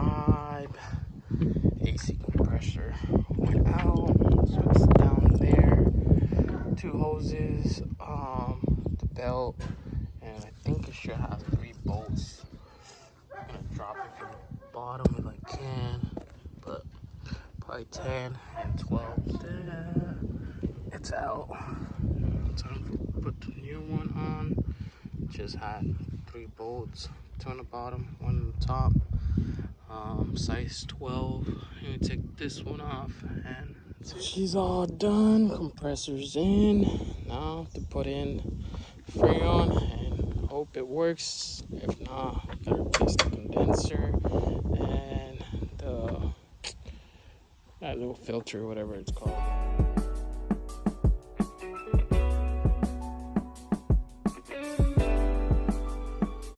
vibe. AC compressor went out, so it's down there. 2 hoses, the belt, and I think it should have 3 bolts. I'm gonna drop it from the bottom if I can, but probably 10 and 12. It's out. Time to put the new one on. Just had 3 bolts, 2 on the bottom, 1 on the top. Size 12. I'm gonna take this one off, and she's all done. Compressor's in. Now to put in Freon and hope it works. If not, gotta replace the condenser and that little filter, whatever it's called.